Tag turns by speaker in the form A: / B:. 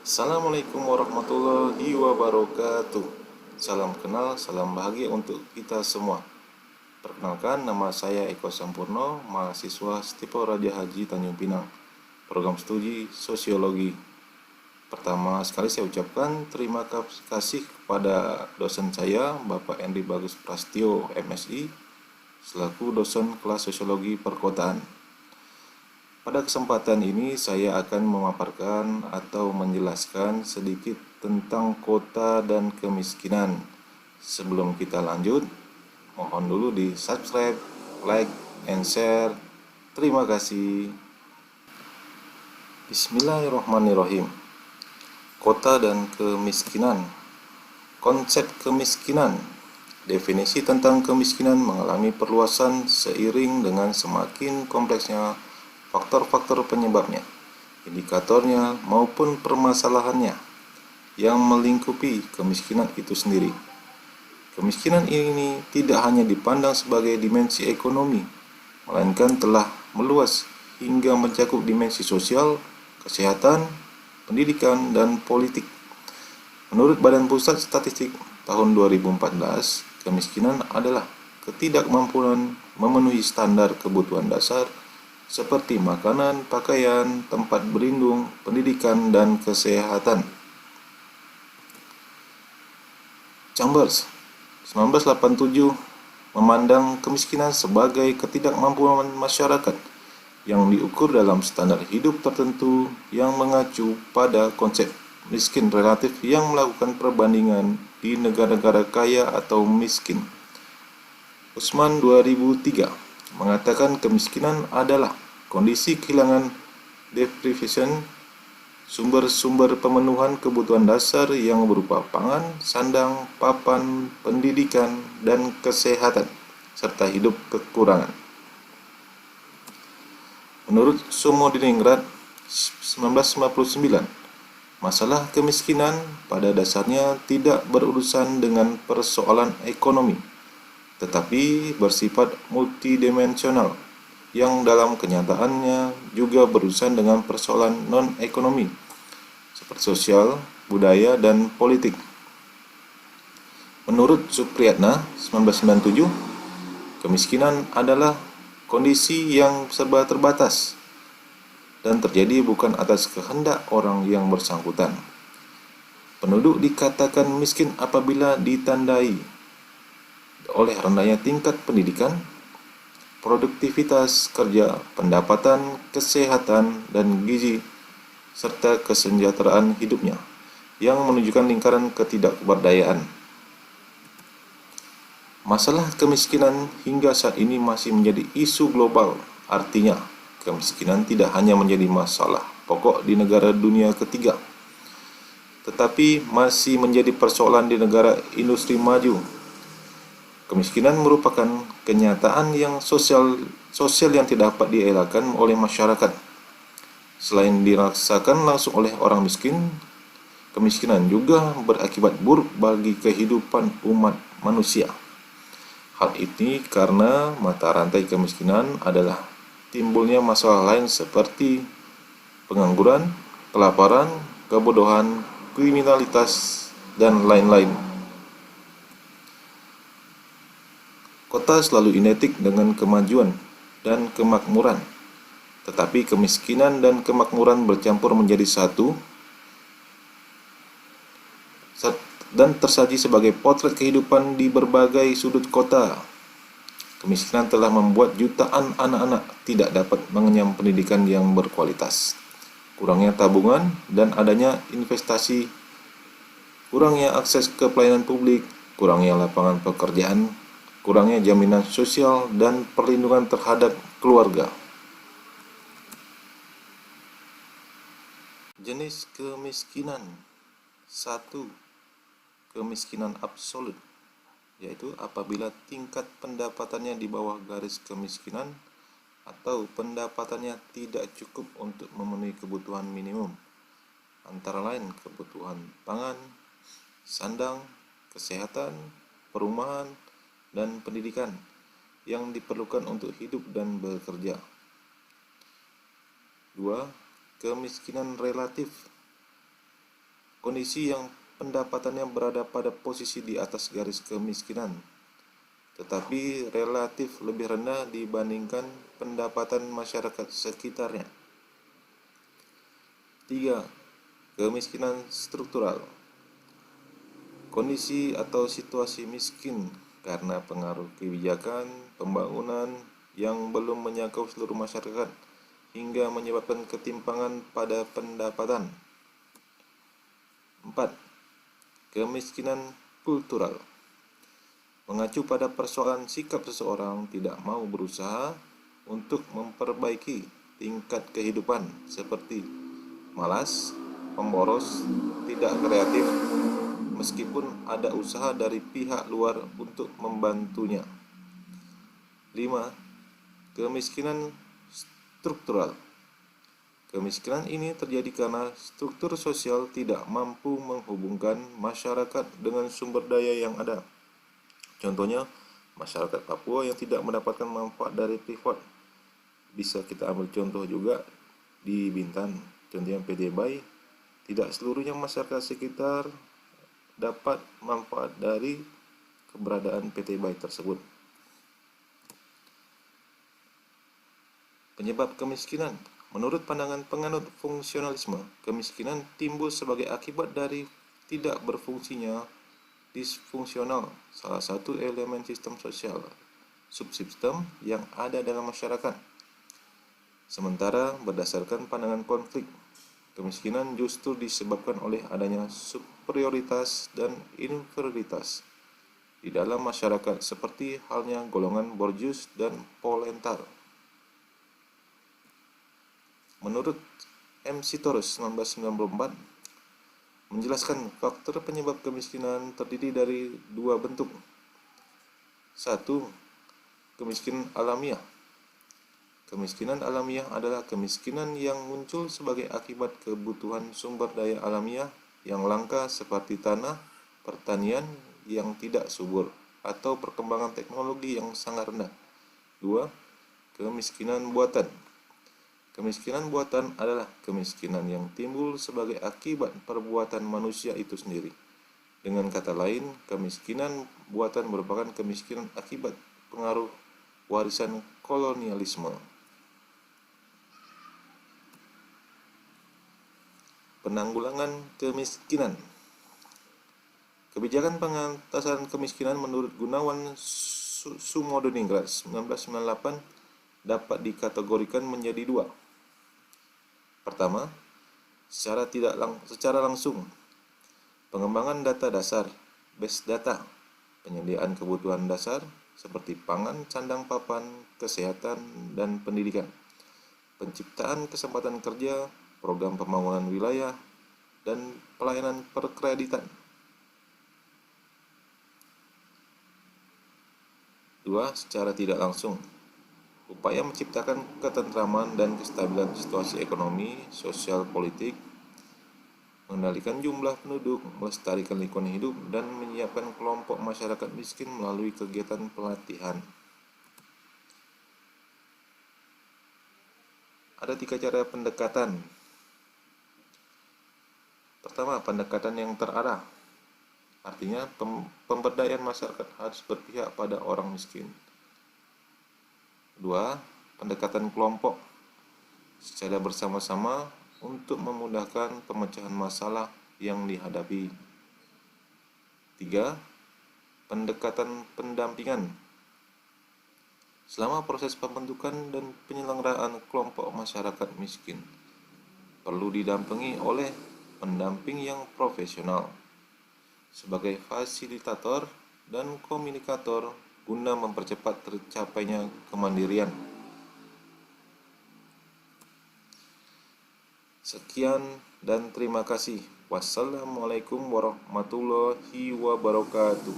A: Assalamualaikum warahmatullahi wabarakatuh. Salam kenal, salam bahagia untuk kita semua. Perkenalkan, nama saya Eko Sampurno, mahasiswa Stipe Raja Haji Tanjung Pinang, program studi Sosiologi. Pertama sekali saya ucapkan terima kasih kepada dosen saya, Bapak Endri Bagus Prastio, MSI, selaku dosen kelas Sosiologi Perkotaan. Pada kesempatan ini saya akan memaparkan atau menjelaskan sedikit tentang kota dan kemiskinan. Sebelum kita lanjut, mohon dulu di subscribe, like, and share. Terima kasih. Bismillahirrahmanirrahim. Kota dan kemiskinan. Konsep kemiskinan. Definisi tentang kemiskinan mengalami perluasan seiring dengan semakin kompleksnya faktor-faktor penyebabnya, indikatornya maupun permasalahannya yang melingkupi kemiskinan itu sendiri. Kemiskinan ini tidak hanya dipandang sebagai dimensi ekonomi, melainkan telah meluas hingga mencakup dimensi sosial, kesehatan, pendidikan, dan politik. Menurut Badan Pusat Statistik tahun 2014, kemiskinan adalah ketidakmampuan memenuhi standar kebutuhan dasar seperti makanan, pakaian, tempat berlindung, pendidikan, dan kesehatan. Chambers 1987 memandang kemiskinan sebagai ketidakmampuan masyarakat yang diukur dalam standar hidup tertentu yang mengacu pada konsep miskin relatif yang melakukan perbandingan di negara-negara kaya atau miskin. Usman 2003 mengatakan kemiskinan adalah kondisi kehilangan deprivation sumber-sumber pemenuhan kebutuhan dasar yang berupa pangan, sandang, papan, pendidikan, dan kesehatan, serta hidup kekurangan. Menurut Somodiningrat 1959, masalah kemiskinan pada dasarnya tidak berurusan dengan persoalan ekonomi, tetapi bersifat multidimensional yang dalam kenyataannya juga berurusan dengan persoalan non-ekonomi seperti sosial, budaya, dan politik. Menurut Supriyatna 1997, kemiskinan adalah kondisi yang serba terbatas dan terjadi bukan atas kehendak orang yang bersangkutan. Penduduk dikatakan miskin apabila ditandai oleh rendahnya tingkat pendidikan, produktivitas kerja, pendapatan, kesehatan, dan gizi, serta kesejahteraan hidupnya, yang menunjukkan lingkaran ketidakberdayaan. Masalah kemiskinan hingga saat ini masih menjadi isu global, artinya kemiskinan tidak hanya menjadi masalah pokok di negara dunia ketiga, tetapi masih menjadi persoalan di negara industri maju. Kemiskinan merupakan kenyataan yang sosial yang tidak dapat dielakkan oleh masyarakat. Selain dirasakan langsung oleh orang miskin, kemiskinan juga berakibat buruk bagi kehidupan umat manusia. Hal ini karena mata rantai kemiskinan adalah timbulnya masalah lain seperti pengangguran, kelaparan, kebodohan, kriminalitas, dan lain-lain. Kota selalu identik dengan kemajuan dan kemakmuran, tetapi kemiskinan dan kemakmuran bercampur menjadi satu dan tersaji sebagai potret kehidupan di berbagai sudut kota. Kemiskinan telah membuat jutaan anak-anak tidak dapat mengenyam pendidikan yang berkualitas. Kurangnya tabungan dan adanya investasi, kurangnya akses ke pelayanan publik, kurangnya lapangan pekerjaan, kurangnya jaminan sosial dan perlindungan terhadap keluarga. Jenis kemiskinan. 1. Kemiskinan absolut, yaitu apabila tingkat pendapatannya di bawah garis kemiskinan atau pendapatannya tidak cukup untuk memenuhi kebutuhan minimum, antara lain kebutuhan pangan, sandang, kesehatan, perumahan, dan pendidikan yang diperlukan untuk hidup dan bekerja. 2. Kemiskinan relatif, kondisi yang pendapatannya berada pada posisi di atas garis kemiskinan, tetapi relatif lebih rendah dibandingkan pendapatan masyarakat sekitarnya. 3. Kemiskinan struktural. Kondisi atau situasi miskin karena pengaruh kebijakan pembangunan yang belum menjangkau seluruh masyarakat hingga menyebabkan ketimpangan pada pendapatan. 4. Kemiskinan kultural. Mengacu pada persoalan sikap seseorang tidak mau berusaha untuk memperbaiki tingkat kehidupan seperti malas, pemboros, tidak kreatif, meskipun ada usaha dari pihak luar untuk membantunya. 5. Kemiskinan struktural. Kemiskinan ini terjadi karena struktur sosial tidak mampu menghubungkan masyarakat dengan sumber daya yang ada. Contohnya, masyarakat Papua yang tidak mendapatkan manfaat dari privat. Bisa kita ambil contoh juga di Bintan, contohnya PT Bai. Tidak seluruhnya masyarakat sekitar dapat manfaat dari keberadaan PT Bai tersebut. Penyebab kemiskinan. Menurut pandangan penganut fungsionalisme, kemiskinan timbul sebagai akibat dari tidak berfungsinya disfungsional salah satu elemen sistem sosial subsistem yang ada dalam masyarakat. Sementara berdasarkan pandangan konflik, kemiskinan justru disebabkan oleh adanya superioritas dan inferioritas di dalam masyarakat seperti halnya golongan borjuis dan proletar. Menurut M. Sitorus 1994 menjelaskan faktor penyebab kemiskinan terdiri dari dua bentuk. 1. Kemiskinan alamiah. Kemiskinan alamiah adalah kemiskinan yang muncul sebagai akibat kebutuhan sumber daya alamiah yang langka seperti tanah, pertanian yang tidak subur, atau perkembangan teknologi yang sangat rendah. 2. Kemiskinan buatan. Kemiskinan buatan adalah kemiskinan yang timbul sebagai akibat perbuatan manusia itu sendiri. Dengan kata lain, kemiskinan buatan merupakan kemiskinan akibat pengaruh warisan kolonialisme. Penanggulangan kemiskinan. Kebijakan pengentasan kemiskinan menurut Gunawan Sumodiningrat 1998 dapat dikategorikan menjadi dua. Pertama, secara langsung, pengembangan data dasar, base data, penyediaan kebutuhan dasar seperti pangan, sandang papan, kesehatan, dan pendidikan, penciptaan kesempatan kerja, program pembangunan wilayah, dan pelayanan perkreditan. 2. Secara tidak langsung, upaya menciptakan ketentraman dan kestabilan situasi ekonomi, sosial, politik, mengendalikan jumlah penduduk, melestarikan lingkungan hidup, dan menyiapkan kelompok masyarakat miskin melalui kegiatan pelatihan. Ada 3 cara pendekatan. Pertama, pendekatan yang terarah. Artinya, pemberdayaan masyarakat harus berpihak pada orang miskin. 2. Pendekatan kelompok secara bersama-sama untuk memudahkan pemecahan masalah yang dihadapi. 3. Pendekatan pendampingan. Selama proses pembentukan dan penyelenggaraan kelompok masyarakat miskin, perlu didampingi oleh pendamping yang profesional sebagai fasilitator dan komunikator guna mempercepat tercapainya kemandirian. Sekian dan terima kasih. Wassalamualaikum warahmatullahi wabarakatuh.